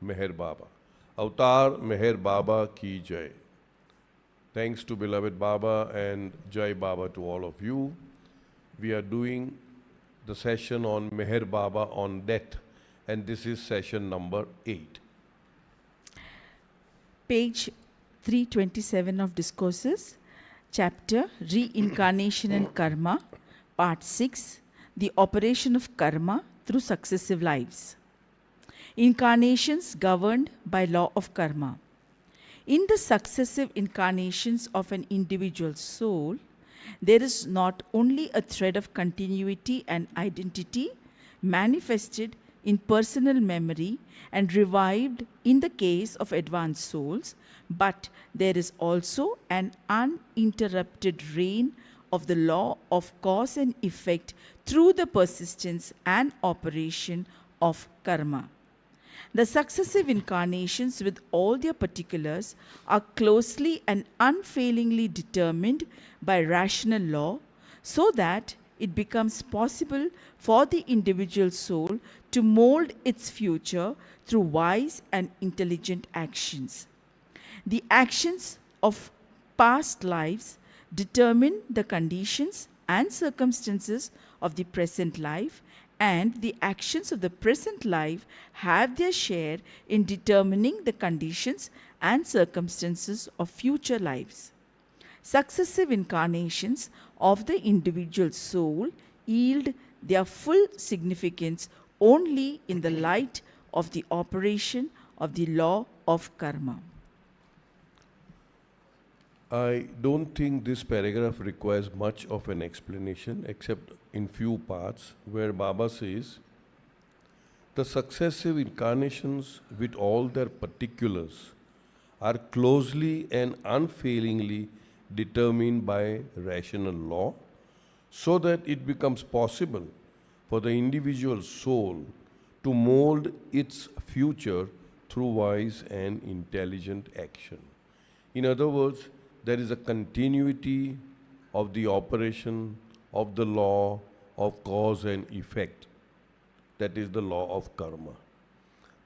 Meher Baba. Avatar Meher Baba ki Jai. Thanks to beloved Baba and Jai Baba to all of you. We are doing the session on Meher Baba on death, and this is session number 8. Page 327 of Discourses, chapter Reincarnation and Karma, part 6, the operation of karma through successive lives. Incarnations governed by law of karma. In the successive incarnations of an individual soul, there is not only a thread of continuity and identity manifested in personal memory and revived in the case of advanced souls, but there is also an uninterrupted reign of the law of cause and effect through the persistence and operation of karma. The successive incarnations with all their particulars are closely and unfailingly determined by rational law, so that it becomes possible for the individual soul to mold its future through wise and intelligent actions. The actions of past lives determine the conditions and circumstances of the present life, and the actions of the present life have their share in determining the conditions and circumstances of future lives. Successive incarnations of the individual soul yield their full significance only in the light of the operation of the law of karma. I don't think this paragraph requires much of an explanation except in few parts where Baba says, the successive incarnations with all their particulars are closely and unfailingly determined by rational law, so that it becomes possible for the individual soul to mold its future through wise and intelligent action. In other words, there is a continuity of the operation of the law of cause and effect. That is the law of karma.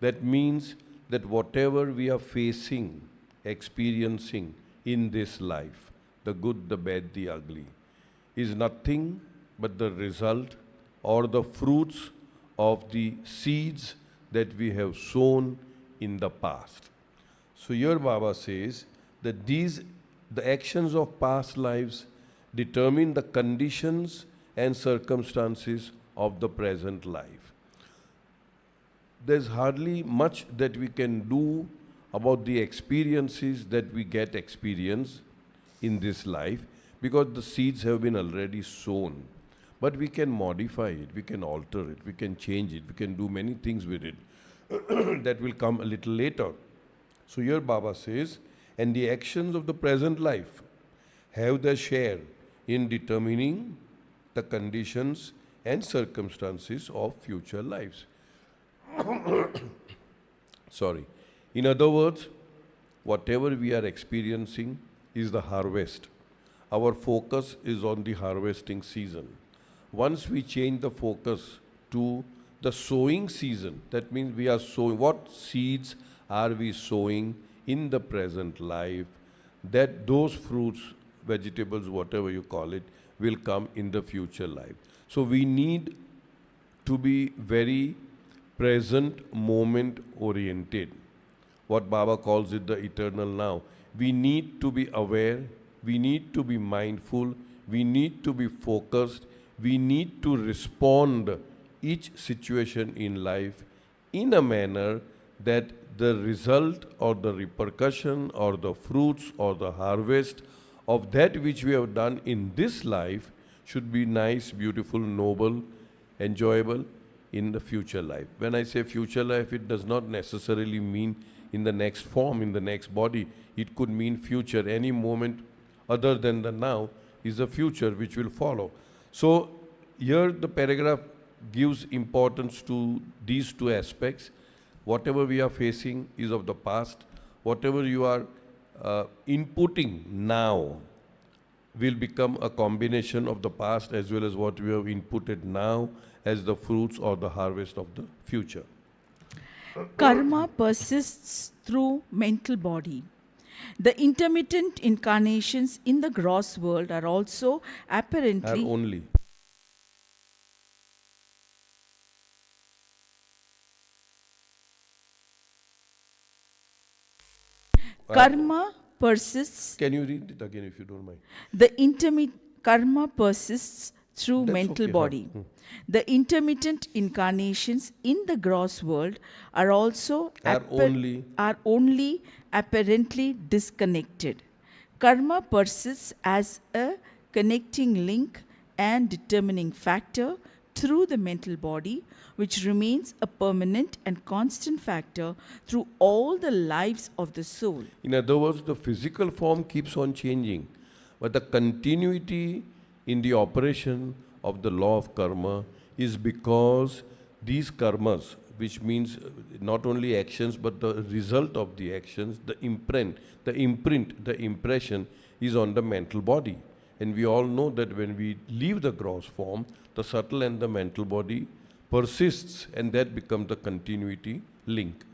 That means that whatever we are facing, experiencing in this life, the good, the bad, the ugly, is nothing but the result or the fruits of the seeds that we have sown in the past. So here Baba says that the actions of past lives determine the conditions and circumstances of the present life. There's hardly much that we can do about the experiences that we get experience in this life, because the seeds have been already sown. But we can modify it, we can alter it, we can change it, we can do many things with it. That will come a little later. So here Baba says, and the actions of the present life have their share in determining the conditions and circumstances of future lives. Sorry. In other words, whatever we are experiencing is the harvest. Our focus is on the harvesting season. Once we change the focus to the sowing season, that means we are sowing, what seeds are we sowing in the present life, that those fruits, vegetables, whatever you call it, will come in the future life. So we need to be very present moment oriented. What Baba calls it the eternal now. We need to be aware, we need to be mindful, we need to be focused, we need to respond each situation in life in a manner that the result or the repercussion or the fruits or the harvest of that which we have done in this life should be nice, beautiful, noble, enjoyable in the future life. When I say future life, it does not necessarily mean in the next form, in the next body. It could mean future. Any moment other than the now is the future which will follow. So here the paragraph gives importance to these two aspects. Whatever we are facing is of the past. Whatever you are inputting now will become a combination of the past as well as what we have inputted now as the fruits or the harvest of the future. Karma persists through mental body. The intermittent incarnations in the gross world are also Are apparently only. karma persists. Can you read it again if you don't mind? The karma persists through That's mental okay, body. huh. The intermittent incarnations in the gross world are also are only apparently disconnected. Karma persists as a connecting link and determining factor through the mental body, which remains a permanent and constant factor through all the lives of the soul. In other words, the physical form keeps on changing, but the continuity in the operation of the law of karma is because these karmas, which means not only actions but the result of the actions, the imprint, the impression is on the mental body. And we all know that when we leave the gross form, the subtle and the mental body persists, and that becomes the continuity link.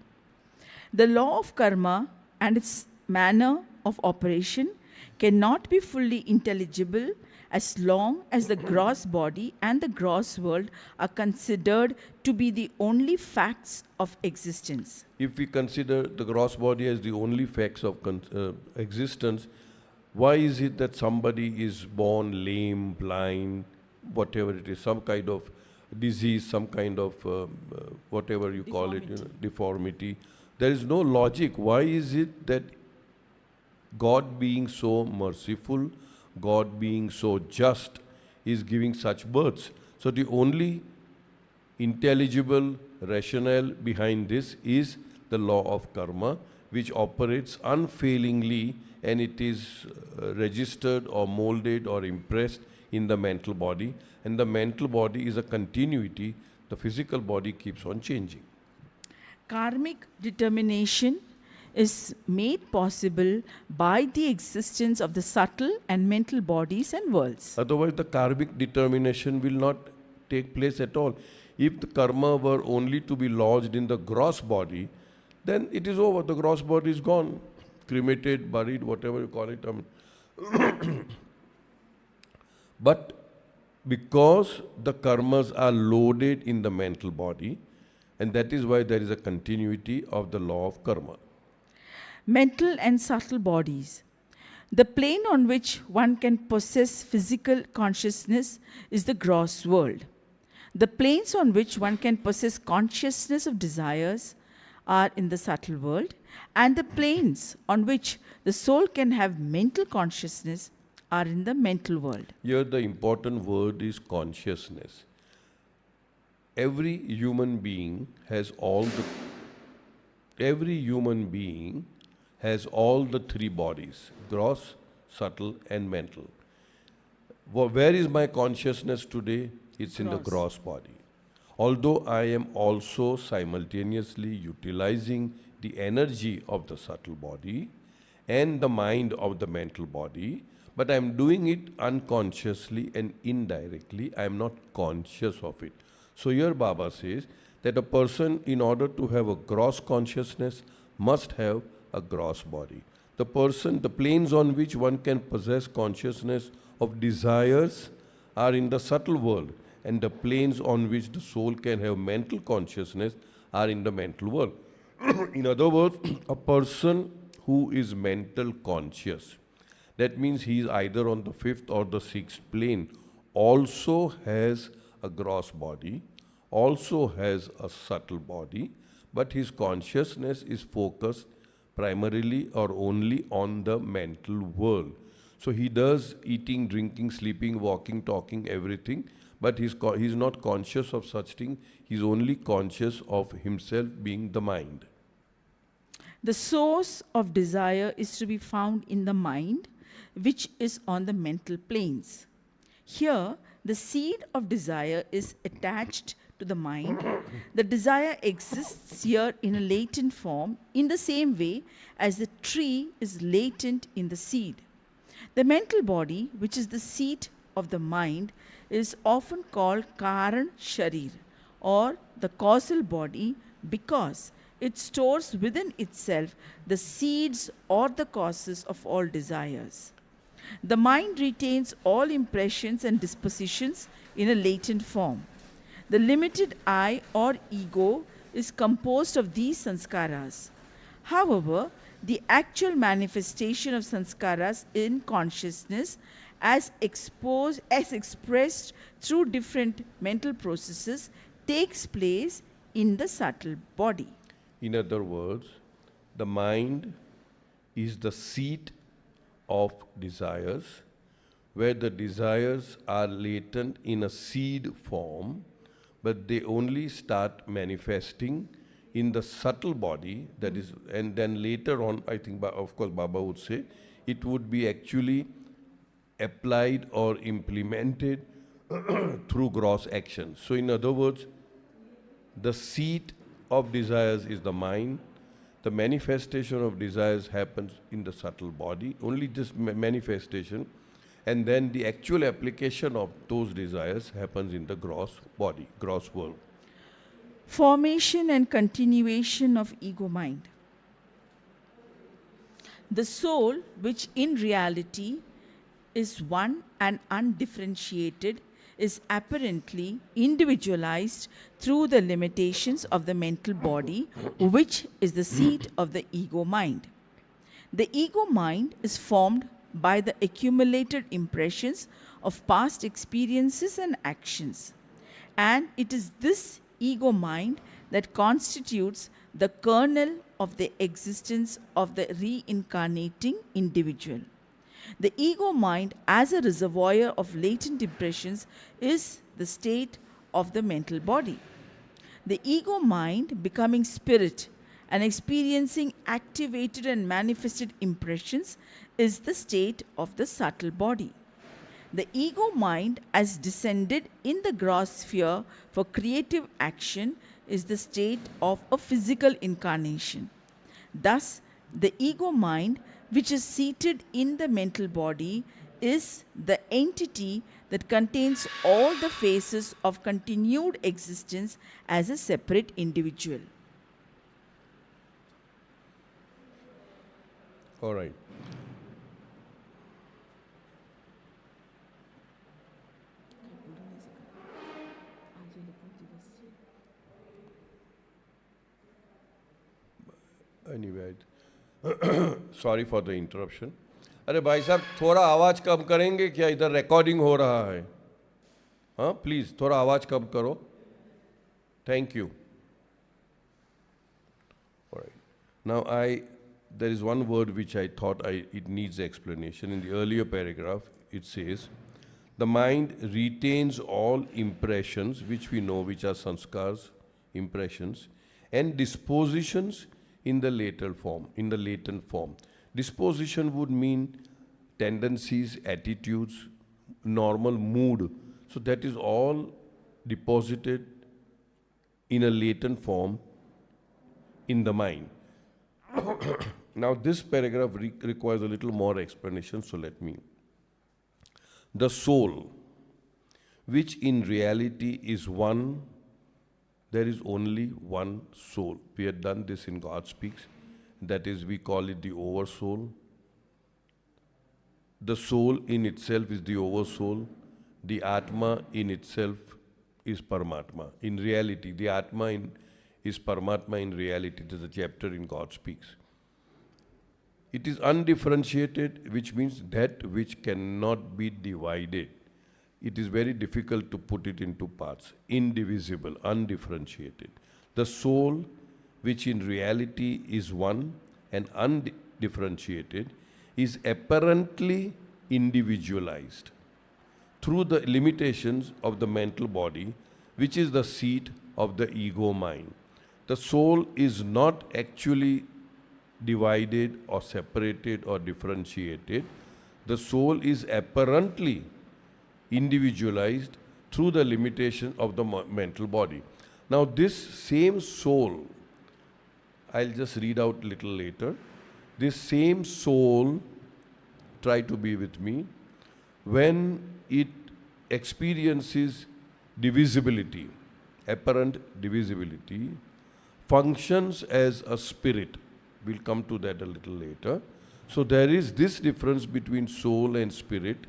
The law of karma and its manner of operation cannot be fully intelligible as long as the gross body and the gross world are considered to be the only facts of existence. If we consider the gross body as the only facts of existence, why is it that somebody is born lame, blind, whatever it is, some kind of disease, some kind of whatever you call it, deformity? There is no logic. Why is it that God being so merciful, God being so just, is giving such births? So the only intelligible rationale behind this is the law of karma, which operates unfailingly, and it is registered or molded or impressed in the mental body. And the mental body is a continuity. The physical body keeps on changing. Karmic determination is made possible by the existence of the subtle and mental bodies and worlds. Otherwise, the karmic determination will not take place at all. If the karma were only to be lodged in the gross body, then it is over. The gross body is gone, cremated, buried, whatever you call it. But because the karmas are loaded in the mental body, and that is why there is a continuity of the law of karma. Mental and subtle bodies. The plane on which one can possess physical consciousness is the gross world. The planes on which one can possess consciousness of desires are in the subtle world, and the planes on which the soul can have mental consciousness are in the mental world. Here the important word is consciousness. Every human being has all the three bodies: gross, subtle and mental. Where is my consciousness today? It's in the gross body. Although I am also simultaneously utilizing the energy of the subtle body and the mind of the mental body, but I am doing it unconsciously and indirectly. I am not conscious of it. So here Baba says that a person, in order to have a gross consciousness, must have a gross body. The planes on which one can possess consciousness of desires are in the subtle world, and the planes on which the soul can have mental consciousness are in the mental world. In other words, a person who is mental conscious, that means he is either on the fifth or the sixth plane, also has a gross body, also has a subtle body, but his consciousness is focused primarily or only on the mental world. So he does eating, drinking, sleeping, walking, talking, everything, but he's not conscious of such thing. He's only conscious of himself being the mind. The source of desire is to be found in the mind, which is on the mental planes. Here, the seed of desire is attached to the mind. The desire exists here in a latent form in the same way as the tree is latent in the seed. The mental body, which is the seat of the mind, is often called Karan Sharir, or the causal body, because it stores within itself the seeds or the causes of all desires. The mind retains all impressions and dispositions in a latent form. The limited I or ego is composed of these sanskaras. However, the actual manifestation of sanskaras in consciousness as expressed through different mental processes takes place in the subtle body. In other words, the mind is the seat of desires, where the desires are latent in a seed form, but they only start manifesting in the subtle body, that is, and then later on, I think, of course, Baba would say, it would be actually applied or implemented through gross actions. So in other words, the seat of desires is the mind. The manifestation of desires happens in the subtle body, only this manifestation, and then the actual application of those desires happens in the gross body, gross world. Formation and continuation of ego mind. The soul, which in reality is one and undifferentiated, is apparently individualized through the limitations of the mental body, which is the seat of the ego mind. The ego mind is formed by the accumulated impressions of past experiences and actions. And it is this ego mind that constitutes the kernel of the existence of the reincarnating individual. The ego mind, as a reservoir of latent impressions, is the state of the mental body. The ego mind, becoming spirit and experiencing activated and manifested impressions, is the state of the subtle body. The ego mind, as descended in the gross sphere for creative action, is the state of a physical incarnation. Thus, the ego mind, which is seated in the mental body, is the entity that contains all the phases of continued existence as a separate individual. All right. Anyway, sorry for the interruption. अरे भाई साहब, थोड़ा आवाज़ कम करेंगे क्या? इधर recording हो रहा है. हाँ, प्लीज़ थोड़ा आवाज़ कम करो. Thank you. Now there is one word which I thought it needs explanation. In the earlier paragraph, it says, the mind retains all impressions, which we know, which are sanskars, impressions, and dispositions in the latent form. Disposition would mean tendencies, attitudes, normal mood. So that is all deposited in a latent form in the mind. Now this paragraph requires a little more explanation, so let me. The soul, which in reality is one, there is only one soul. We had done this in God Speaks. That is, we call it the oversoul. The soul in itself is the oversoul. The Atma in itself is Paramatma. In reality, the Atma is Paramatma in reality. It is a chapter in God Speaks. It is undifferentiated, which means that which cannot be divided. It is very difficult to put it into parts. Indivisible, undifferentiated. The soul, which in reality is one and undifferentiated, is apparently individualized through the limitations of the mental body, which is the seat of the ego mind. The soul is not actually divided or separated or differentiated. The soul is apparently individualized through the limitation of the mental body. Now this same soul, I'll just read out a little later. This same soul, try to be with me, when it experiences divisibility, apparent divisibility, functions as a spirit. We'll come to that a little later. So there is this difference between soul and spirit,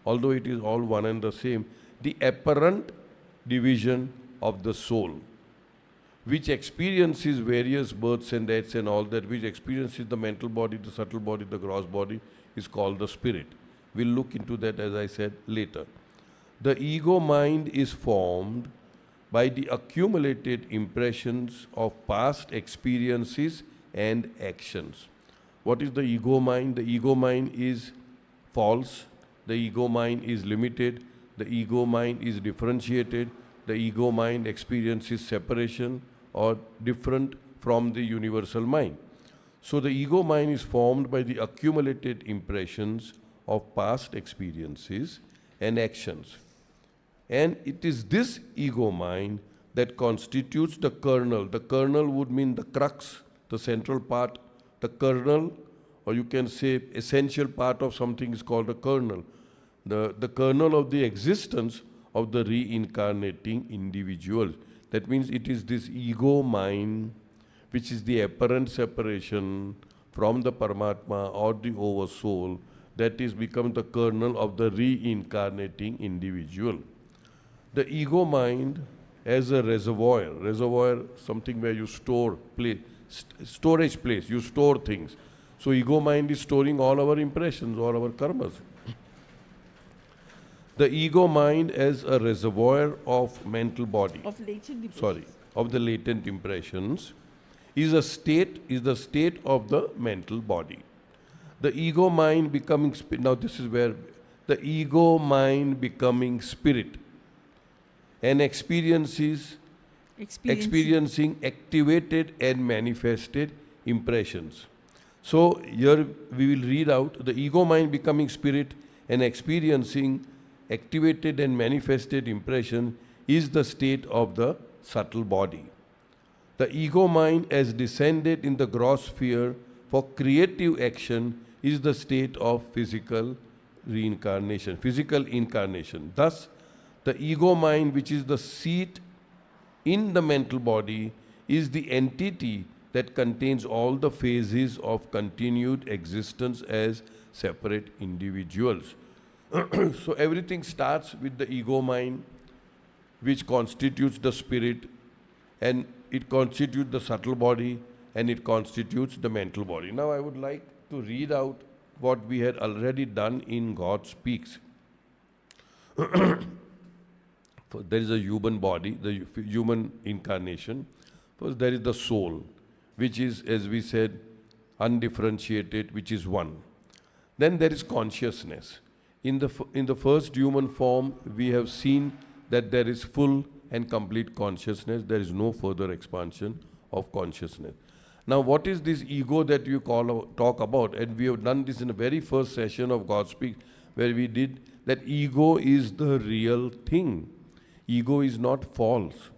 although it is all one and the same. The apparent division of the soul, which experiences various births and deaths and all that, which experiences the mental body, the subtle body, the gross body, is called the spirit. We'll look into that, as I said, later. The ego mind is formed by the accumulated impressions of past experiences and actions. What is the ego mind? The ego mind is false. The ego mind is limited. The ego mind is differentiated. The ego mind experiences separation or different from the universal mind. So the ego mind is formed by the accumulated impressions of past experiences and actions. And it is this ego mind that constitutes the kernel. The kernel would mean the crux, the central part. The kernel, or you can say essential part of something, is called a kernel. The kernel of the existence of the reincarnating individual. That means it is this ego mind which is the apparent separation from the Paramatma or the oversoul that is become the kernel of the reincarnating individual. The ego mind as a reservoir, something where you store, storage place, you store things. So ego mind is storing all our impressions, all our karmas. The ego mind as a reservoir of mental body. Of latent impressions. Sorry, of the latent impressions is the state of the mental body. The ego mind becoming now this is where the ego mind becoming spirit and experiencing activated and manifested impressions. So here we will read out the ego mind becoming spirit and experiencing activated and manifested impression is the state of the subtle body. The ego mind as descended in the gross sphere for creative action is the state of physical reincarnation, physical incarnation. Thus, the ego mind, which is the seat in the mental body, is the entity that contains all the phases of continued existence as separate individuals. So everything starts with the ego mind, which constitutes the spirit, and it constitutes the subtle body, and it constitutes the mental body. Now I would like to read out what we had already done in God Speaks. There is a human body, the human incarnation. First there is the soul, which is, as we said, undifferentiated, which is one. Then there is consciousness. In the first human form, we have seen that there is full and complete consciousness. There is no further expansion of consciousness. Now, what is this ego that you talk about? And we have done this in the very first session of God Speak, where we did that ego is the real thing. Ego is not false.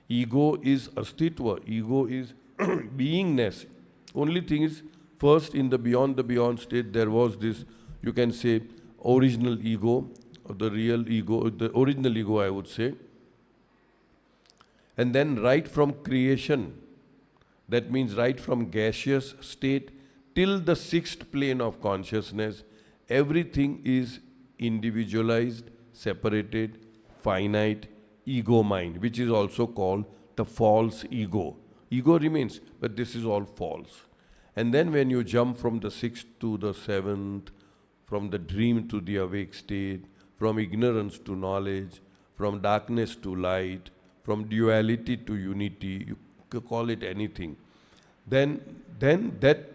Ego is astitva. Ego is beingness. Only thing is, first in the beyond state, there was this, you can say, original ego, or the real ego, the original ego, I would say. And then right from creation, that means right from gaseous state till the sixth plane of consciousness, everything is individualized, separated, finite, ego mind, which is also called the false ego. Ego remains, but this is all false. And then when you jump from the sixth to the seventh, from the dream to the awake state, from ignorance to knowledge, from darkness to light, from duality to unity, you can call it anything. Then that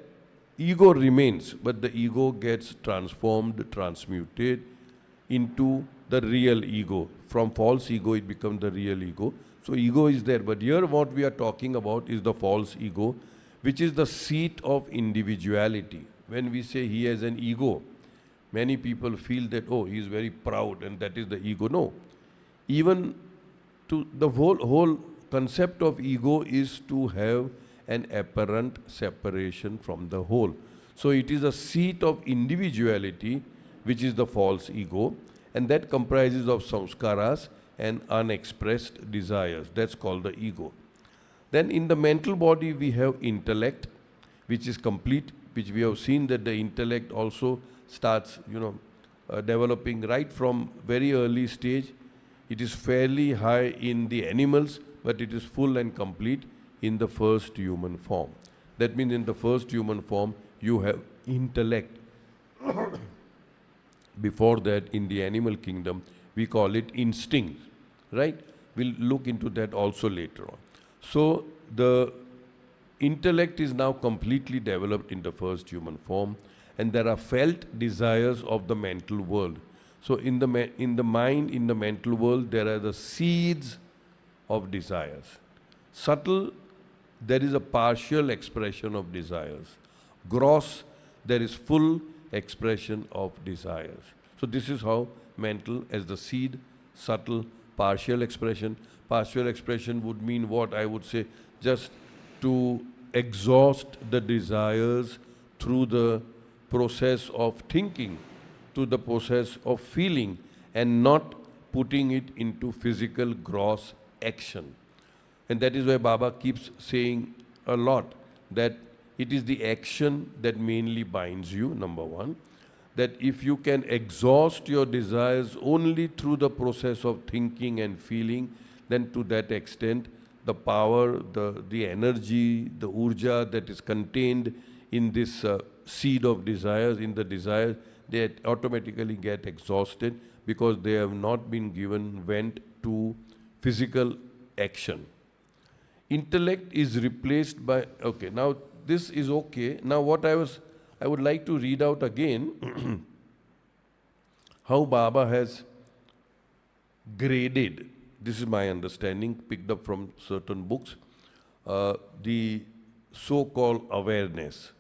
ego remains, but the ego gets transformed, transmuted into the real ego. From false ego, it becomes the real ego. So ego is there, but here what we are talking about is the false ego, which is the seat of individuality. When we say he has an ego, many people feel that, oh, he is very proud and that is the ego. No. Even to the whole concept of ego is to have an apparent separation from the whole. So it is a seat of individuality, which is the false ego, and that comprises of samskaras and unexpressed desires. That's called the ego. Then in the mental body we have intellect, which is complete, which we have seen that the intellect also starts, developing right from very early stage. It is fairly high in the animals, but it is full and complete in the first human form. That means in the first human form, you have intellect. Before that, in the animal kingdom, we call it instinct, right? We'll look into that also later on. So the intellect is now completely developed in the first human form, and there are felt desires of the mental world. So in the mind, in the mental world, there are the seeds of desires. Subtle, there is a partial expression of desires. Gross, there is full expression of desires. So this is how mental as the seed, subtle, partial expression. Partial expression would mean what? I would say just to exhaust the desires through the process of thinking, through the process of feeling, and not putting it into physical gross action. And that is why Baba keeps saying a lot that it is the action that mainly binds you, number one. That if you can exhaust your desires only through the process of thinking and feeling, then to that extent, the power, the energy, the urja that is contained in this seed of desires, in the desires, they automatically get exhausted because they have not been given vent to physical action. Intellect is replaced by, okay, now this is okay. Now what I would like to read out again how Baba has graded, this is my understanding, picked up from certain books, the so-called awareness.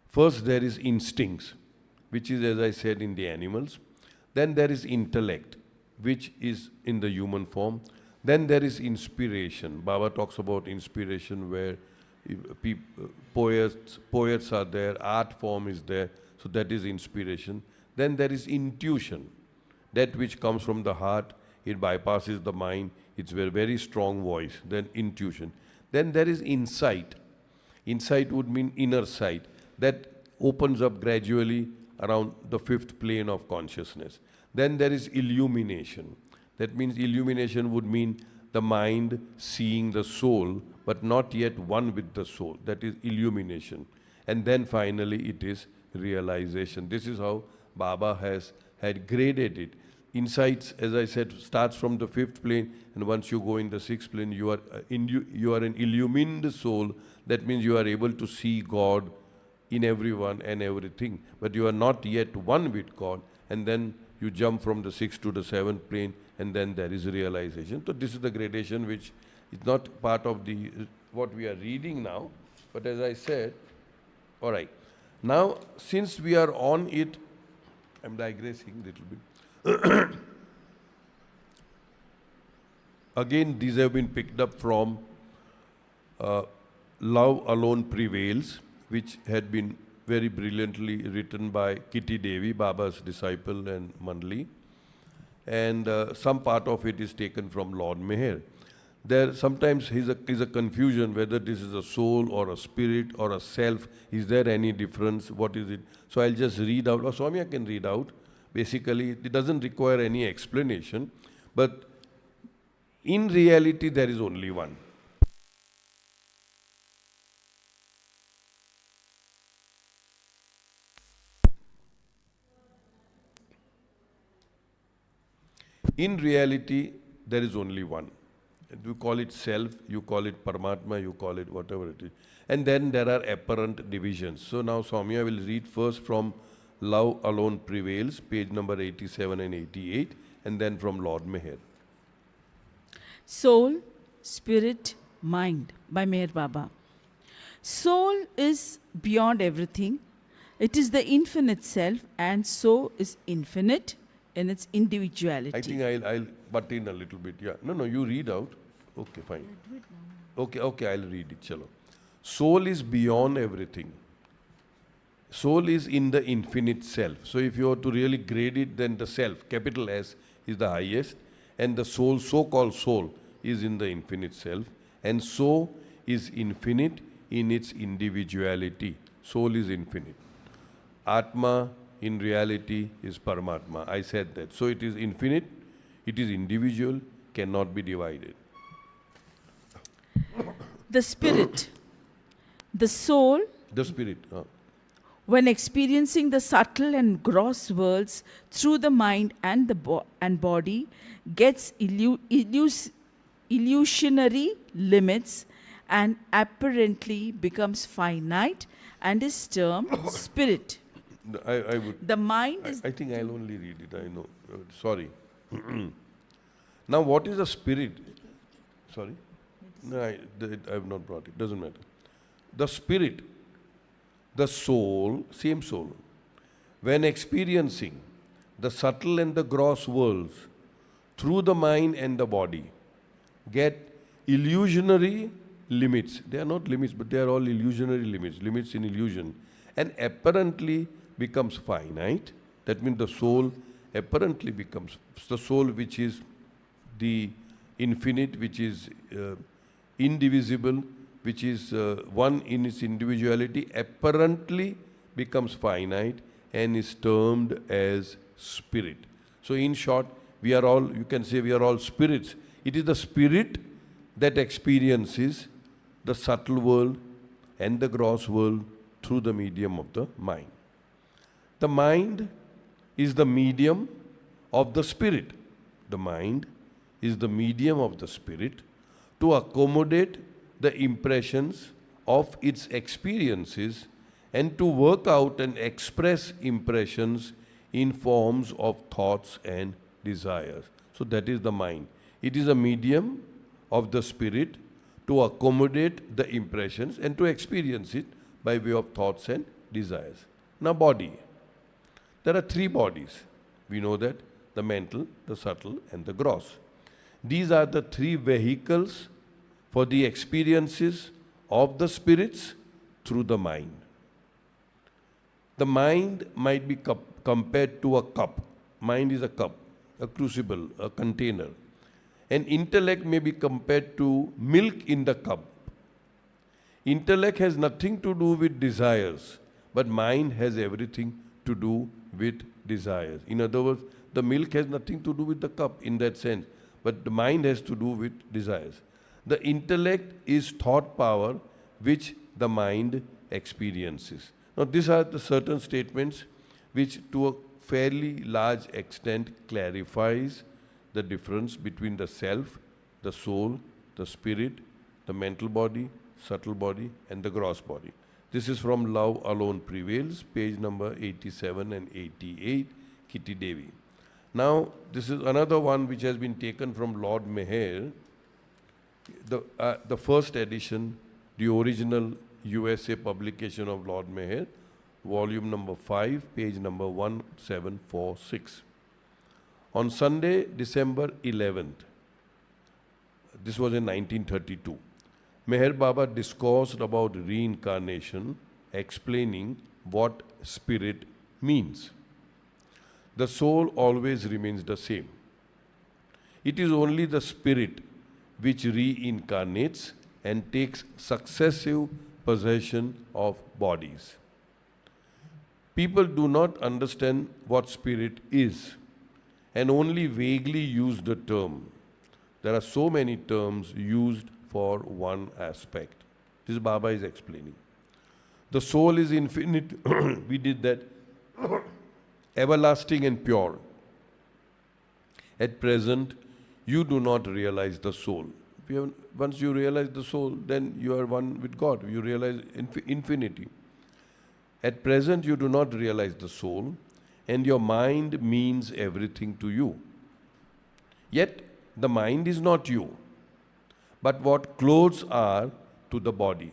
First there is instincts, which is, as I said, in the animals. Then there is intellect, which is in the human form. Then there is inspiration. Baba talks about inspiration where poets are there, art form is there, so that is inspiration. Then there is intuition, that which comes from the heart, it bypasses the mind, it's a very strong voice, then intuition. Then there is insight. Insight would mean inner sight, that opens up gradually around the fifth plane of consciousness. Then there is illumination. That means illumination would mean the mind seeing the soul, but not yet one with the soul. That is illumination. And then finally it is realization. This is how Baba had graded it. Insights, as I said, starts from the fifth plane, and once you go in the sixth plane, you are an illumined soul. That means you are able to see God in everyone and everything, but you are not yet one with God. And then you jump from the sixth to the seventh plane, and then there is realization. So this is the gradation which is not part of the what we are reading now, but as I said, all right. Now, since we are on it, I'm digressing a little bit. Again, these have been picked up from Love Alone Prevails, which had been very brilliantly written by Kitty Devi, Baba's disciple and Mandali. And some part of it is taken from Lord Meher. There sometimes is a confusion whether this is a soul or a spirit or a self. Is there any difference? What is it? So I'll just read out, or Soumya can read out. Basically, it doesn't require any explanation, but in reality, there is only one. In reality, there is only one. You call it self, you call it Paramatma, you call it whatever it is. And then there are apparent divisions. So now Soumya will read first from Love Alone Prevails, page number 87 and 88, and then from Lord Meher. Soul, Spirit, Mind by Meher Baba. Soul is beyond everything. It is the infinite self, and so is infinite in its individuality. I think I'll butt in a little bit. Yeah. No, you read out. Okay, fine. Okay, I'll read it. Chalo. Soul is beyond everything. Soul is in the infinite self. So if you are to really grade it, then the self, capital S, is the highest, and the soul, so-called soul, is in the infinite self. and so is infinite in its individuality. Soul is infinite. Atma in reality is Paramatma. I said that. So it is infinite, it is individual, cannot be divided. The spirit, the soul, The spirit. when experiencing the subtle and gross worlds through the mind and the body, gets illusionary limits and apparently becomes finite and is termed spirit. I would. The mind is I think I'll only read it. I know. Sorry. Now, what is a spirit? Sorry? No, I have not brought it. Doesn't matter. The spirit, the soul, same soul, when experiencing the subtle and the gross worlds through the mind and the body, get illusionary limits. They are not limits, but they are all illusionary limits, limits in illusion, and apparently becomes finite. That means the soul apparently becomes, the soul which is the infinite, which is indivisible, which is one in its individuality, apparently becomes finite and is termed as spirit. So in short, we are all, you can say we are all spirits. It is the spirit that experiences the subtle world and the gross world through the medium of the mind. The mind is the medium of the spirit. The mind is the medium of the spirit to accommodate the impressions of its experiences and to work out and express impressions in forms of thoughts and desires. So that is the mind. It is a medium of the spirit to accommodate the impressions and to experience it by way of thoughts and desires. Now body. There are three bodies. We know that: the mental, the subtle and the gross. These are the three vehicles for the experiences of the spirits through the mind. The mind might be compared to a cup. Mind is a cup, a crucible, a container. And intellect may be compared to milk in the cup. Intellect has nothing to do with desires, but mind has everything to do with desires. In other words, the milk has nothing to do with the cup in that sense, but the mind has to do with desires. The intellect is thought power which the mind experiences. Now these are the certain statements which to a fairly large extent clarifies the difference between the self, the soul, the spirit, the mental body, subtle body and the gross body. This is from Love Alone Prevails, page number 87 and 88, Kitty Devi. Now, this is another one which has been taken from Lord Meher, the first edition, the original USA publication of Lord Meher, volume number 5, page number 1746. On Sunday, December 11th, this was in 1932, Meher Baba discoursed about reincarnation, explaining what spirit means. The soul always remains the same. It is only the spirit which reincarnates and takes successive possession of bodies. People do not understand what spirit is and only vaguely use the term. There are so many terms used for one aspect. This Baba is explaining. The soul is infinite. We did that. Everlasting and pure. At present, you do not realize the soul. Once you realize the soul, then you are one with God. You realize infinity. At present, you do not realize the soul, and your mind means everything to you. Yet, the mind is not you, but what clothes are to the body.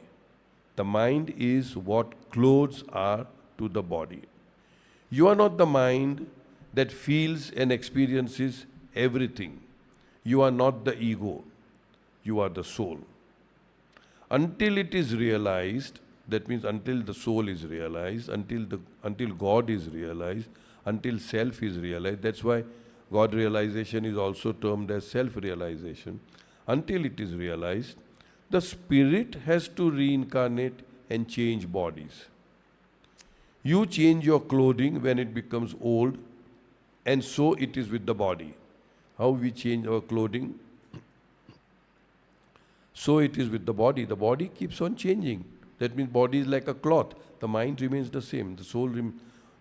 The mind is what clothes are to the body. You are not the mind that feels and experiences everything. You are not the ego. You are the soul. Until it is realized, that means until the soul is realized, until God is realized, until self is realized. That's why God realization is also termed as self-realization. Until it is realized, The spirit has to reincarnate and change bodies. You change your clothing when it becomes old, and so it is with the body. How we change our clothing, so it is with the body. The body keeps on changing. That means body is like a cloth. The mind remains the same. The soul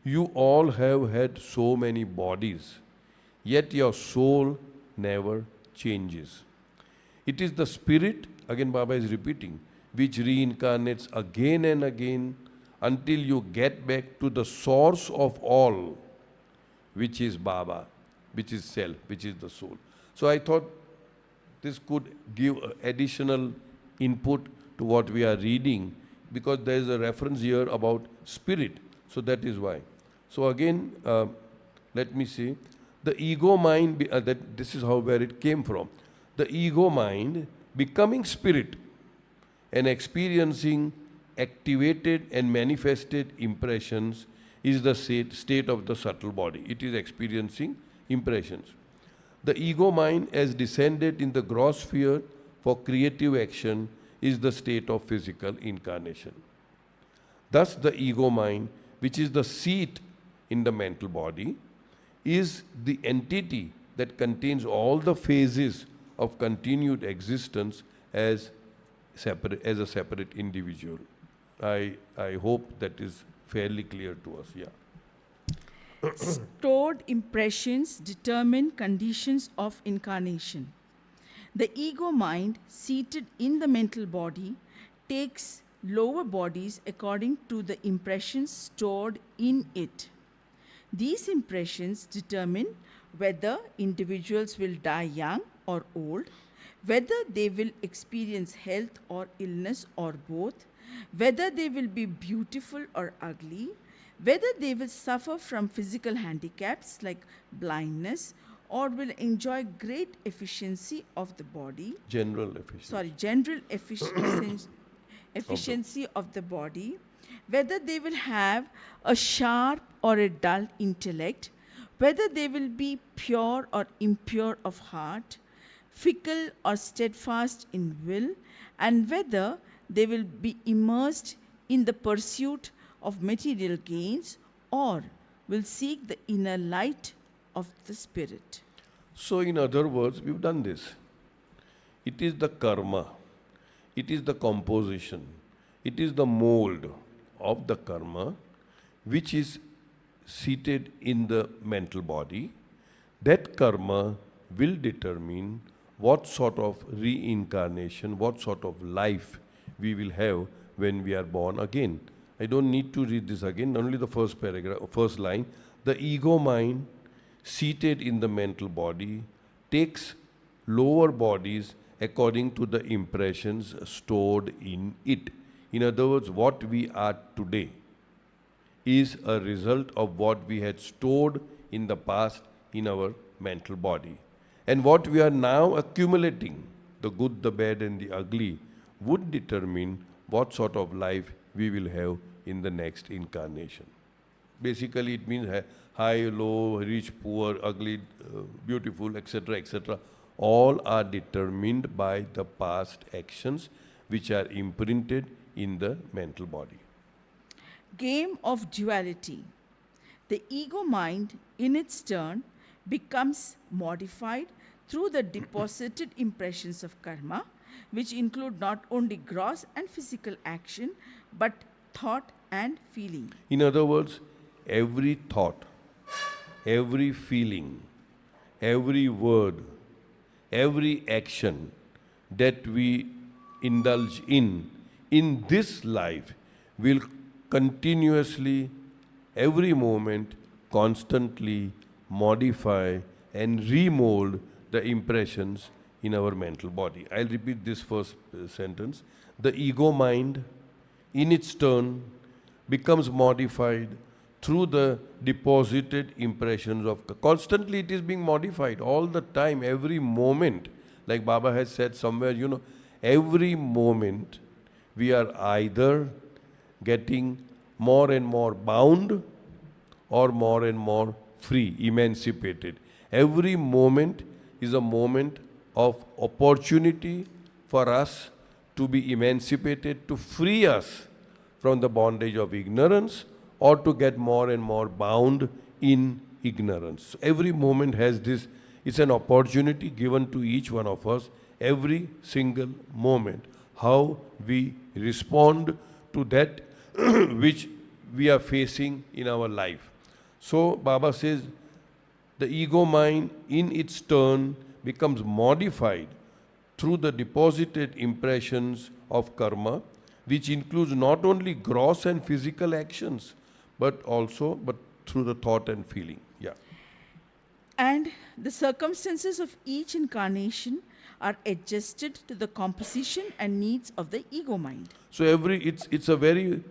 you all have had so many bodies, yet your soul never changes. It is the spirit, again Baba is repeating, which reincarnates again and again until you get back to the source of all, which is Baba, which is self, which is the soul. So I thought this could give additional input to what we are reading, because there is a reference here about spirit. So that is why. So again, let me see. The ego mind, this is where it came from. The ego mind becoming spirit and experiencing activated and manifested impressions is the state of the subtle body. It is experiencing impressions. The ego mind, as descended in the gross sphere for creative action, is the state of physical incarnation. Thus, the ego mind, which is the seat in the mental body, is the entity that contains all the phases of continued existence as a separate individual. I hope that is fairly clear to us. Yeah. Stored impressions determine conditions of incarnation. The ego mind, seated in the mental body, takes lower bodies according to the impressions stored in it. These impressions determine whether individuals will die young or old, whether they will experience health or illness or both, whether they will be beautiful or ugly, whether they will suffer from physical handicaps like blindness or will enjoy great efficiency of the body. General efficiency of the body, whether they will have a sharp or a dull intellect, whether they will be pure or impure of heart, fickle or steadfast in will, and whether they will be immersed in the pursuit of material gains or will seek the inner light of the spirit. So in other words, we've done this. It is the karma, it is the composition, it is the mold of the karma which is seated in the mental body. That karma will determine what sort of reincarnation, what sort of life we will have when we are born again. I don't need to read this again, only the first paragraph, first line. The ego mind, seated in the mental body, takes lower bodies according to the impressions stored in it. In other words, what we are today is a result of what we had stored in the past in our mental body. And what we are now accumulating, the good, the bad and the ugly, would determine what sort of life we will have in the next incarnation. Basically, it means high, low, rich, poor, ugly, beautiful, etc., etc. All are determined by the past actions which are imprinted in the mental body. Game of duality. The ego mind, in its turn, becomes modified through the deposited impressions of karma, which include not only gross and physical action, but thought and feeling. In other words, every thought, every feeling, every word, every action that we indulge in this life will continuously, every moment, constantly modify and remold the impressions in our mental body. I'll repeat this first sentence. The ego mind, in its turn, becomes modified through the deposited impressions of... Constantly it is being modified all the time, every moment. Like Baba has said somewhere, every moment we are either getting more and more bound or more and more free, emancipated. Every moment is a moment of opportunity for us to be emancipated, to free us from the bondage of ignorance, or to get more and more bound in ignorance. So every moment has this, it's an opportunity given to each one of us, every single moment, how we respond to that which we are facing in our life. So Baba says, the ego mind in its turn becomes modified through the deposited impressions of karma, which includes not only gross and physical actions, but through the thought and feeling. Yeah. And the circumstances of each incarnation are adjusted to the composition and needs of the ego mind. So it's a very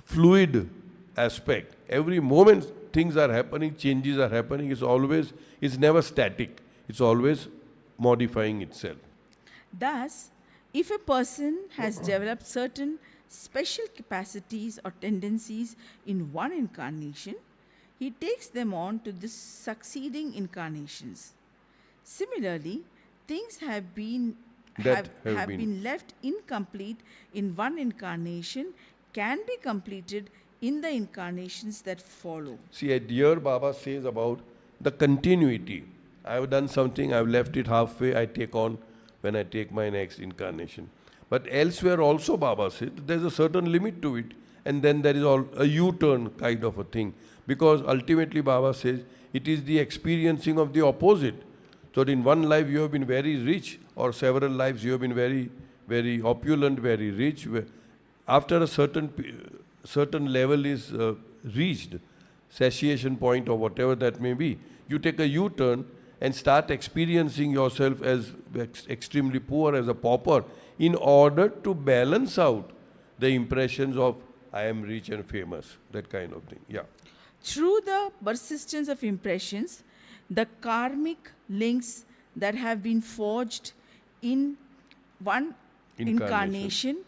fluid aspect. Every moment things are happening, changes are happening. It's never static. It's always modifying itself. Thus, if a person has developed certain special capacities or tendencies in one incarnation, he takes them on to the succeeding incarnations. Similarly, things have been left incomplete in one incarnation can be completed in the incarnations that follow. See, here Baba says about the continuity. I have done something, I have left it halfway, I take on when I take my next incarnation. But elsewhere also Baba says there's a certain limit to it, and then there is a U-turn kind of a thing. Because ultimately Baba says it is the experiencing of the opposite. So in one life you have been very rich, or several lives you have been very, very opulent, very rich. After a certain level is reached, satiation point or whatever that may be, you take a U-turn and start experiencing yourself as extremely poor, as a pauper, in order to balance out the impressions of I am rich and famous, that kind of thing. Yeah. Through the persistence of impressions, the karmic links that have been forged in one incarnation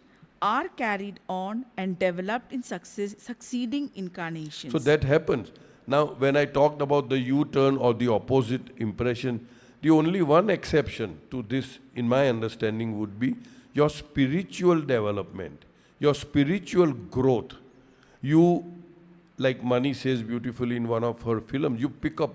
are carried on and developed in succeeding incarnations. So that happens. Now, when I talked about the U-turn or the opposite impression, the only one exception to this, in my understanding, would be your spiritual development, your spiritual growth. You, like Mani says beautifully in one of her films, you pick up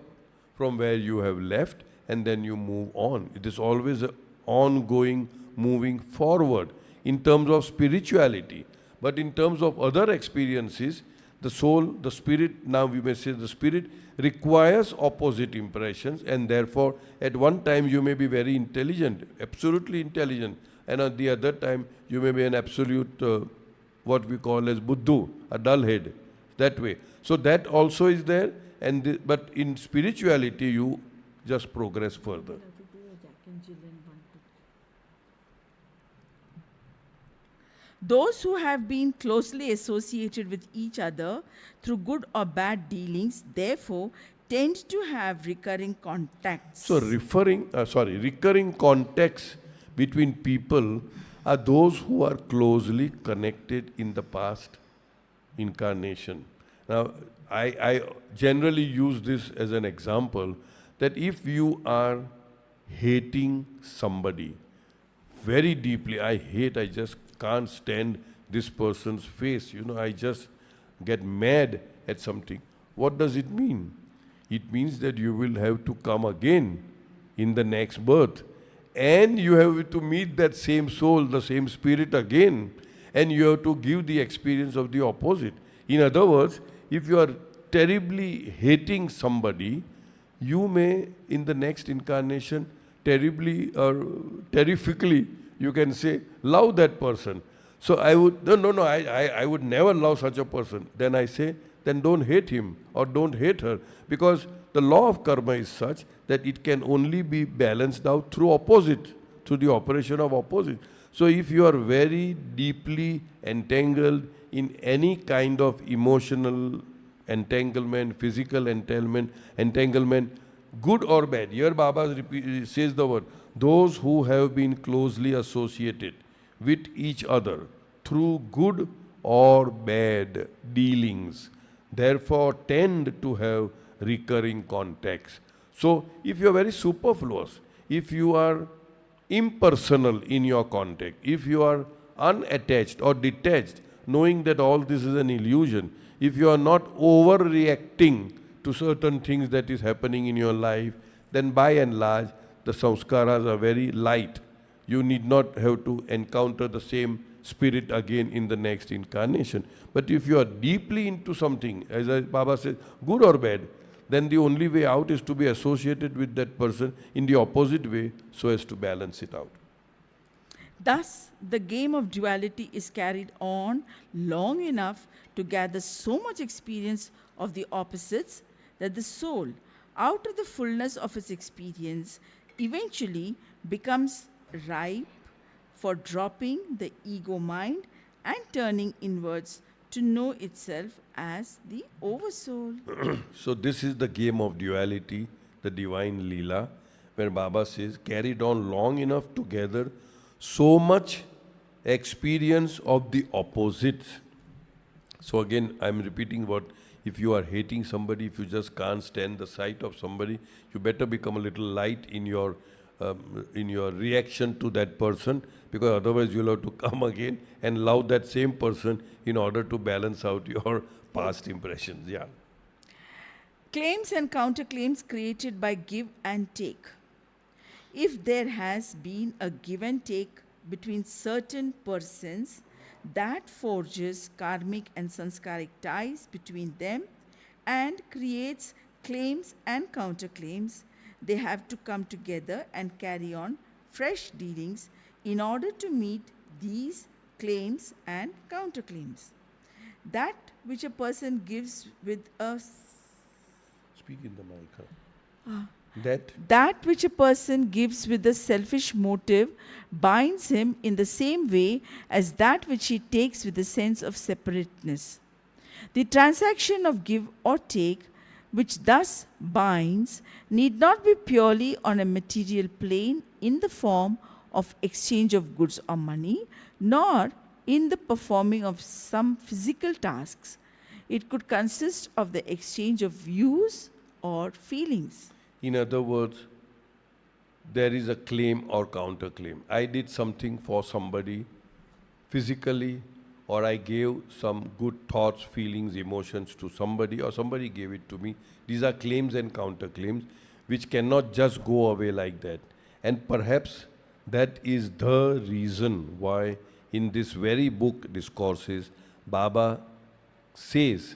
from where you have left and then you move on. It is always an ongoing, moving forward in terms of spirituality. But in terms of other experiences, the soul, the spirit, now we may say the spirit, requires opposite impressions, and therefore at one time you may be very intelligent, absolutely intelligent, and at the other time you may be an absolute, what we call as buddhu, a dull head, that way. So that also is there, but in spirituality you just progress further. Those who have been closely associated with each other through good or bad dealings, therefore, tend to have recurring contacts. So recurring contacts between people are those who are closely connected in the past incarnation. Now, I generally use this as an example that if you are hating somebody very deeply, I just can't stand this person's face, I just get mad at something. What does it mean? It means that you will have to come again in the next birth, and you have to meet that same soul, the same spirit again, and you have to give the experience of the opposite. In other words, if you are terribly hating somebody, you may in the next incarnation terribly or terrifically, you can say, love that person. So I would never love such a person. Then I say, then don't hate him or don't hate her, because the law of karma is such that it can only be balanced out through the operation of opposite. So if you are very deeply entangled in any kind of emotional entanglement, physical entanglement, good or bad, here Baba says the word, those who have been closely associated with each other through good or bad dealings, therefore tend to have recurring contacts. So if you are very superfluous, if you are impersonal in your contact, if you are unattached or detached, knowing that all this is an illusion, if you are not overreacting to certain things that is happening in your life, then by and large, the samskaras are very light. You need not have to encounter the same spirit again in the next incarnation. But if you are deeply into something, as Baba says, good or bad, then the only way out is to be associated with that person in the opposite way so as to balance it out. Thus, the game of duality is carried on long enough to gather so much experience of the opposites that the soul, out of the fullness of its experience, eventually becomes ripe for dropping the ego mind and turning inwards to know itself as the oversoul. So this is the game of duality, the divine Leela, where Baba says, carried on long enough to gather so much experience of the opposites. So again, I'm repeating what, if you are hating somebody, if you just can't stand the sight of somebody, you better become a little light in your reaction to that person, because otherwise you'll have to come again and love that same person in order to balance out your past impressions. Yeah. Claims and counterclaims created by give and take. If there has been a give and take between certain persons, that forges karmic and sanskaric ties between them and creates claims and counterclaims. They have to come together and carry on fresh dealings in order to meet these claims and counterclaims. That which a person gives with a Speak in the mic. Huh? That which a person gives with a selfish motive binds him in the same way as that which he takes with a sense of separateness. The transaction of give or take, which thus binds, need not be purely on a material plane in the form of exchange of goods or money, nor in the performing of some physical tasks. It could consist of the exchange of views or feelings. In other words, there is a claim or counterclaim. I did something for somebody physically, or I gave some good thoughts, feelings, emotions to somebody, or somebody gave it to me. These are claims and counterclaims which cannot just go away like that. And perhaps that is the reason why in this very book, Discourses, Baba says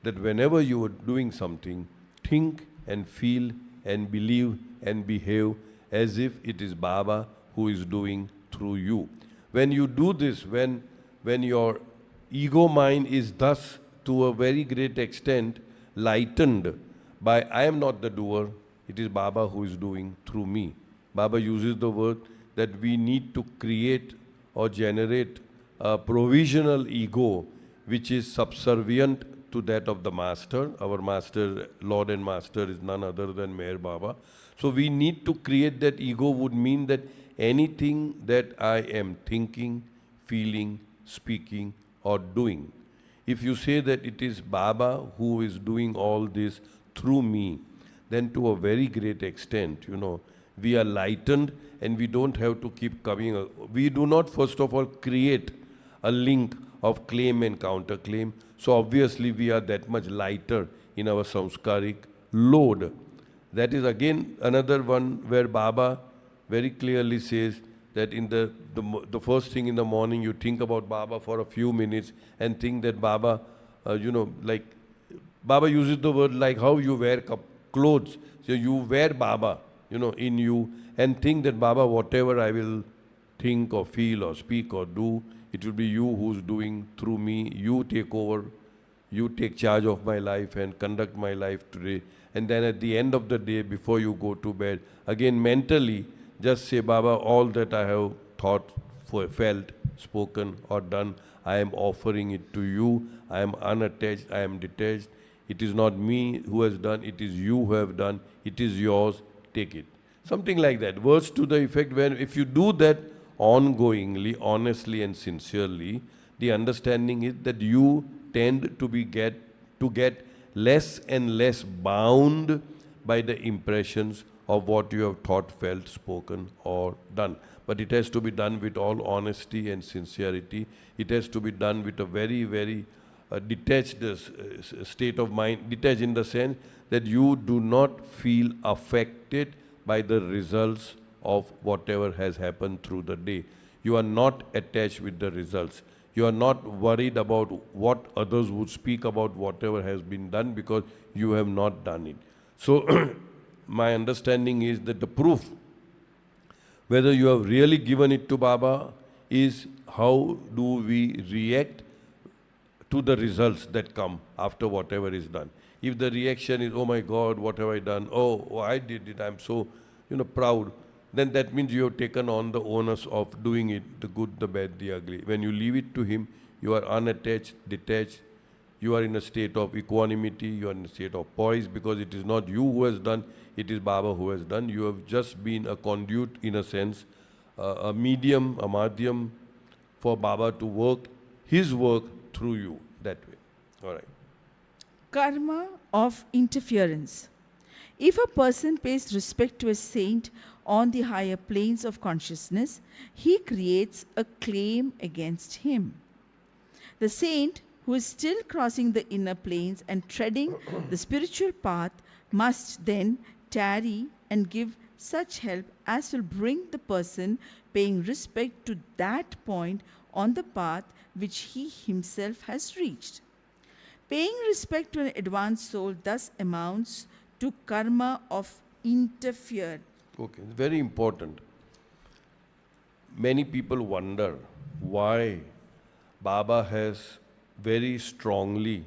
that whenever you are doing something, think and feel and believe and behave as if it is Baba who is doing through you. When you do this, when your ego mind is thus to a very great extent lightened by I am not the doer, it is Baba who is doing through me. Baba uses the word that we need to create or generate a provisional ego which is subservient to that of the Master. Our Master, Lord and Master is none other than Meher Baba. So we need to create that ego would mean that anything that I am thinking, feeling, speaking or doing, if you say that it is Baba who is doing all this through me, then to a very great extent, we are lightened and we don't have to keep coming. We do not first of all create a link of claim and counterclaim. So obviously we are that much lighter in our samskaric load. That is again another one where Baba very clearly says that in the first thing in the morning you think about Baba for a few minutes and think that Baba, like Baba uses the word like how you wear clothes. So you wear Baba, in you and think that Baba, whatever I will think or feel or speak or do, it will be you who's doing through me. You take over, you take charge of my life and conduct my life today. And then at the end of the day, before you go to bed, again mentally, just say, Baba, all that I have thought, felt, spoken or done, I am offering it to you. I am unattached, I am detached. It is not me who has done, it is you who have done. It is yours, take it. Something like that. Words to the effect where if you do that ongoingly, honestly and sincerely, the understanding is that you tend to get less and less bound by the impressions of what you have thought, felt, spoken or done. But it has to be done with all honesty and sincerity. It has to be done with a very, very detached state of mind, detached in the sense that you do not feel affected by the results of whatever has happened through the day. You are not attached with the results. You are not worried about what others would speak about whatever has been done, because you have not done it. So my understanding is that the proof whether you have really given it to Baba is how do we react to the results that come after whatever is done. If the reaction is, oh my God, what have I done? Oh, I did it, I'm so proud. Then that means you have taken on the onus of doing it, the good, the bad, the ugly. When you leave it to him, you are unattached, detached, you are in a state of equanimity, you are in a state of poise, because it is not you who has done, it is Baba who has done. You have just been a conduit, in a sense, a medium, a madhyam for Baba to work his work through you, that way. All right. Karma of interference. If a person pays respect to a saint on the higher planes of consciousness, he creates a claim against him. The saint, who is still crossing the inner planes and treading the spiritual path, must then tarry and give such help as will bring the person paying respect to that point on the path which he himself has reached. Paying respect to an advanced soul thus amounts to karma of interfere. Okay, very important. Many people wonder why Baba has very strongly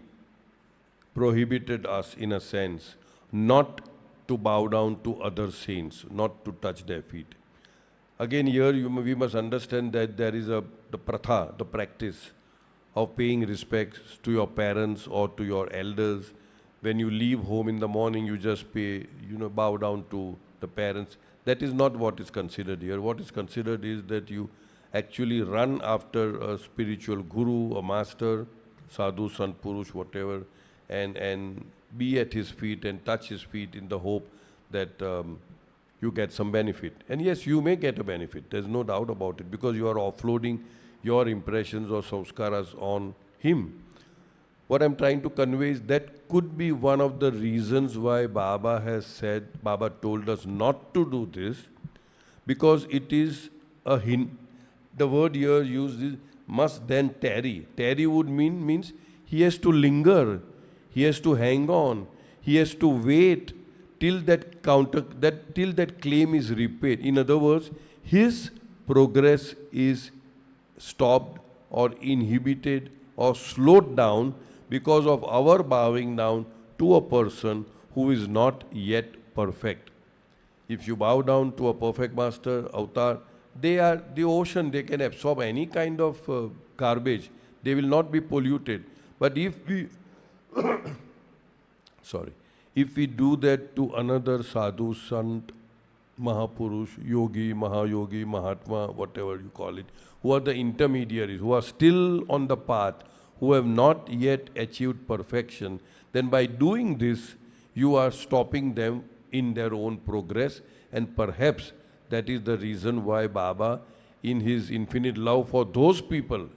prohibited us, in a sense, not to bow down to other saints, not to touch their feet. Again, here we must understand that there is the pratha, the practice of paying respects to your parents or to your elders. When you leave home in the morning, you just bow down to the parents. That is not what is considered here. What is considered is that you actually run after a spiritual guru, a master, sadhu, sant, purush, whatever, and be at his feet and touch his feet in the hope that you get some benefit. And yes, you may get a benefit, there's no doubt about it, because you are offloading your impressions or samskaras on him. What I'm trying to convey is that could be one of the reasons why Baba told us not to do this, because it is a hint. The word here used is must then tarry. Tarry would means he has to linger, he has to hang on, he has to wait till that claim is repaid. In other words, his progress is stopped or inhibited or slowed down because of our bowing down to a person who is not yet perfect. If you bow down to a perfect master, avatar, they are the ocean, they can absorb any kind of garbage, they will not be polluted. But if we if we do that to another sadhu, sant, mahapurush, yogi, mahayogi, mahatma, whatever you call it, who are the intermediaries, who are still on the path, who have not yet achieved perfection, then by doing this, you are stopping them in their own progress. And perhaps that is the reason why Baba, in his infinite love for those people,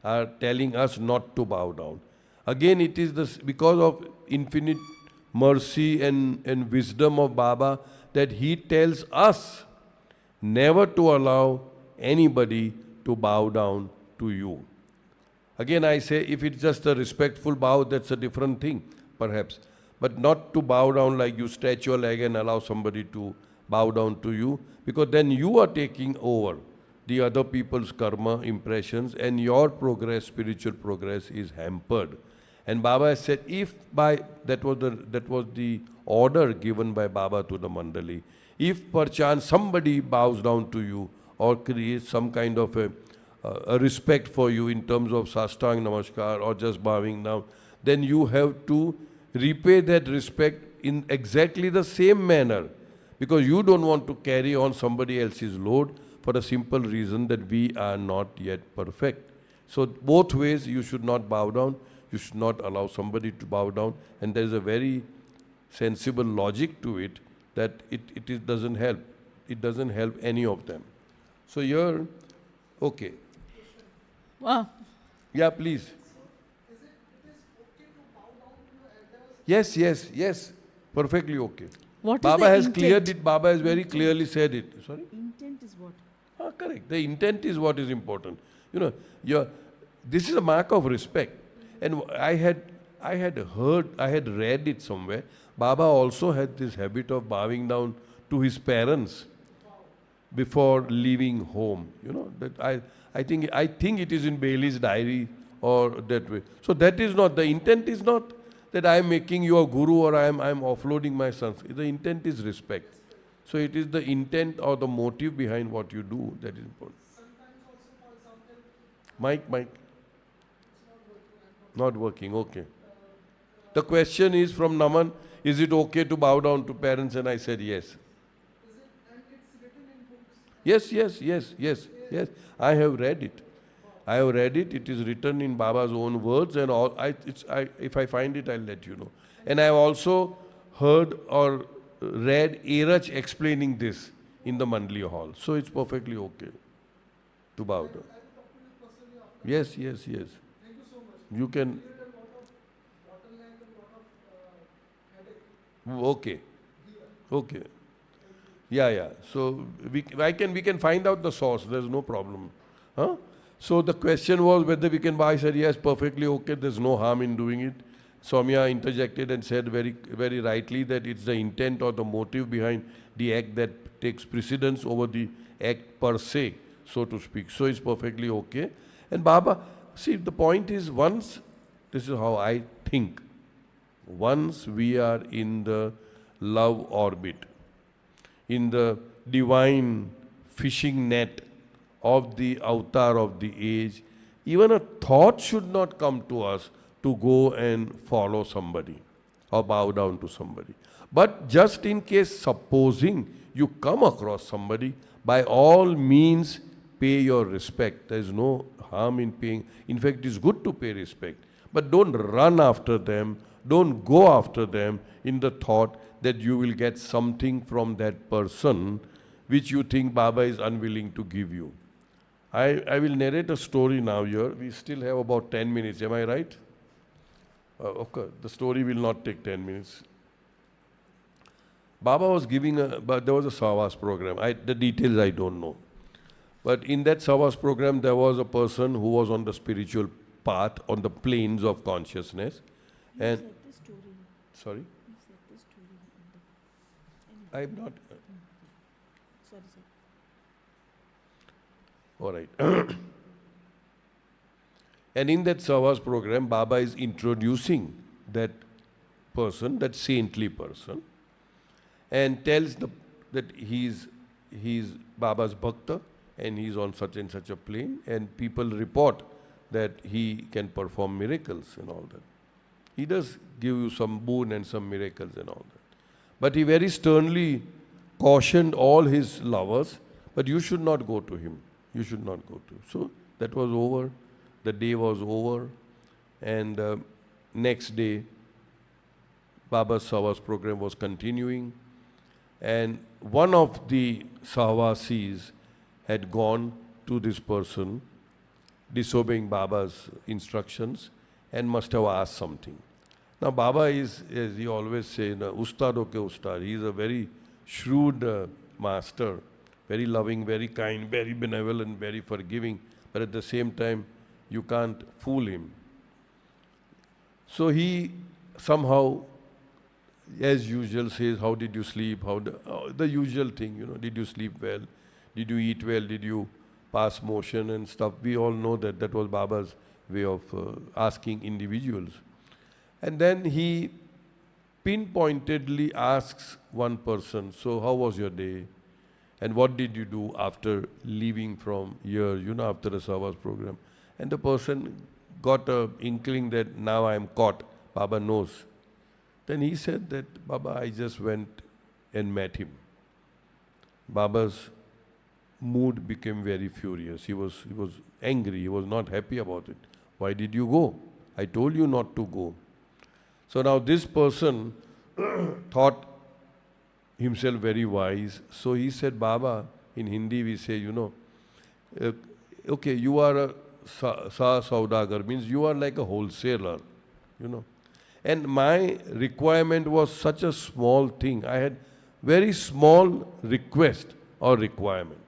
are telling us not to bow down. Again, it is because of infinite mercy and wisdom of Baba that he tells us never to allow anybody to bow down to you. Again, I say, if it's just a respectful bow, that's a different thing, perhaps. But not to bow down like you stretch your leg and allow somebody to bow down to you, because then you are taking over the other people's karma, impressions, and your progress, spiritual progress, is hampered. And Baba has said, that was the order given by Baba to the Mandali. If perchance somebody bows down to you or creates some kind of a respect for you in terms of sastang namaskar or just bowing down, then you have to repay that respect in exactly the same manner, because you don't want to carry on somebody else's load, for the simple reason that we are not yet perfect. So both ways, you should not bow down, you should not allow somebody to bow down, and there is a very sensible logic to it, that doesn't help. It doesn't help any of them. So here, okay. Wow. Yeah, please. Yes. Perfectly okay. What is Baba the has intent? cleared it. Baba has very clearly said it. Sorry? Intent is what? Correct. The intent is what is important. This is a mark of respect. And I had read it somewhere. Baba also had this habit of bowing down to his parents before leaving home. I think it is in Bailey's diary or that way. So that is not, the intent is not that I am making you a guru or I am offloading my sons. The intent is respect. So it is the intent or the motive behind what you do that is important. Mike. Not working, okay. The question is from Naman, is it okay to bow down to parents? And I said yes. Yes. I have read it. It is written in Baba's own words and all. If I find it, I'll let you know. And I have also heard or read Erach explaining this in the Mandli Hall. So it's perfectly okay to bow down. Yes. You can. Okay. Yeah. So we can find out the source. There's no problem. Huh? So the question was whether we can buy. I said yes, perfectly okay. There's no harm in doing it. Soumya interjected and said very, very rightly that it's the intent or the motive behind the act that takes precedence over the act per se, so to speak. So it's perfectly okay. And Baba, see, the point is this is how I think. Once we are in the love orbit, in the divine fishing net of the avatar of the age, even a thought should not come to us to go and follow somebody or bow down to somebody. But just in case, supposing you come across somebody, by all means pay your respect. There is no harm in paying. In fact, it is good to pay respect. But don't run after them. Don't go after them in the thought that you will get something from that person which you think Baba is unwilling to give you. I will narrate a story now here. We still have about 10 minutes. Am I right? Okay. The story will not take 10 minutes. Baba was giving but there was a Savas program. The details I don't know. But in that Savas program, there was a person who was on the spiritual path, on the planes of consciousness. And said the story. Sorry? You said the story. I am not. Sorry. All right. And in that Savas program, Baba is introducing that person, that saintly person, and tells that he's Baba's bhakta and he's on such and such a plane, and people report that he can perform miracles and all that. He does give you some boon and some miracles and all that. But he very sternly cautioned all his lovers, but you should not go to him. You should not go to him. So that was over. The day was over. And next day, Baba's Savas program was continuing. And one of the Savasis had gone to this person, disobeying Baba's instructions, and must have asked something. Now Baba is, as he always says, Ustado ke Ustad. He is a very shrewd master, very loving, very kind, very benevolent, very forgiving, but at the same time, you can't fool him. So he somehow, as usual, says, how did you sleep? The usual thing, did you sleep well? Did you eat well? Did you pass motion and stuff? We all know that was Baba's way of asking individuals. And then he pinpointedly asks one person, so how was your day? And what did you do after leaving from here, after the Savas program? And the person got an inkling that now I am caught. Baba knows. Then he said that, Baba, I just went and met him. Baba's mood became very furious. He was angry. He was not happy about it. Why did you go? I told you not to go. So now this person thought himself very wise. So he said, Baba, in Hindi we say, uh, okay, you are a saudagar, means you are like a wholesaler, you know. And my requirement was such a small thing. I had very small request or requirement.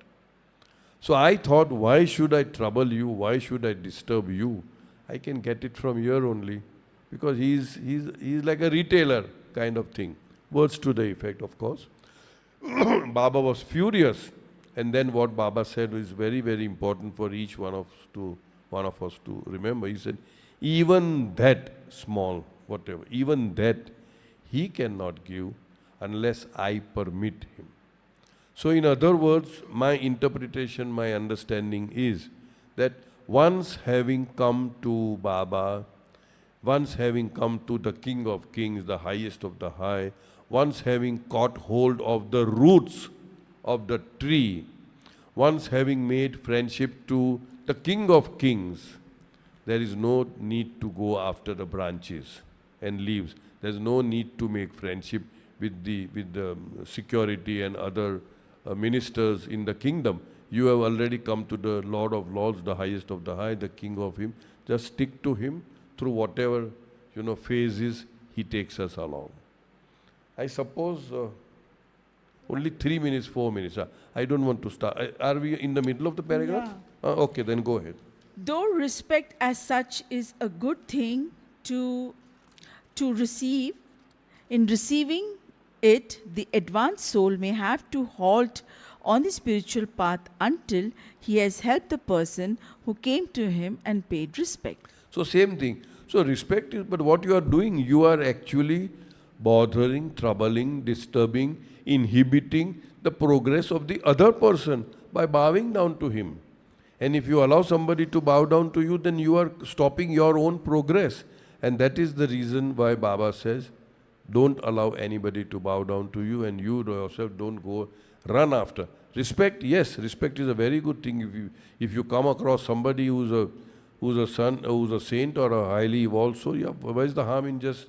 So I thought, why should I trouble you? Why should I disturb you? I can get it from here only. Because he's like a retailer kind of thing. Words to the effect, of course. Baba was furious. And then what Baba said is very, very important for each one of us to remember. He said, even that small, whatever, even that he cannot give unless I permit him. So in other words, my interpretation, my understanding is that once having come to Baba, once having come to the King of Kings, the highest of the high, once having caught hold of the roots of the tree, once having made friendship to the King of Kings, there is no need to go after the branches and leaves. There is no need to make friendship with the security and other ministers in the kingdom. You have already come to the Lord of Lords, the highest of the high, the King of him. Just stick to him through whatever phases he takes us along. I suppose only 3 minutes, 4 minutes. I don't want to start. Are we in the middle of the paragraph? Yeah. Okay, then go ahead. Though respect as such is a good thing to receive, in receiving it, the advanced soul may have to halt on the spiritual path until he has helped the person who came to him and paid respect. So same thing. So respect is, but what you are doing, you are actually bothering, troubling, disturbing, inhibiting the progress of the other person by bowing down to him. And if you allow somebody to bow down to you, then you are stopping your own progress. And that is the reason why Baba says, don't allow anybody to bow down to you, and you yourself don't go run after. Respect, yes, respect is a very good thing. If you come across somebody who's a saint or a highly evolved soul, yeah, where is the harm in just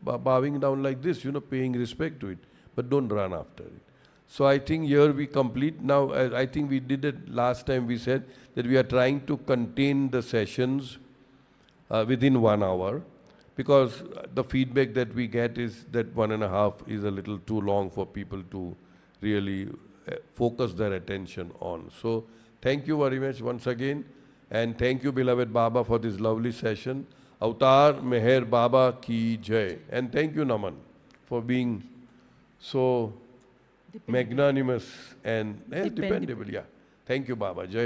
bowing down like this, paying respect to it. But don't run after it. So I think here we complete. Now, I think we did it last time. We said that we are trying to contain the sessions within 1 hour, because the feedback that we get is that 1.5 is a little too long for people to really focus their attention on. So thank you very much once again, and thank you, beloved Baba, for this lovely session. Avatar Meher Baba ki jai. And thank you, Naman, for being so magnanimous and dependable. Yeah. Thank you, Baba. Jai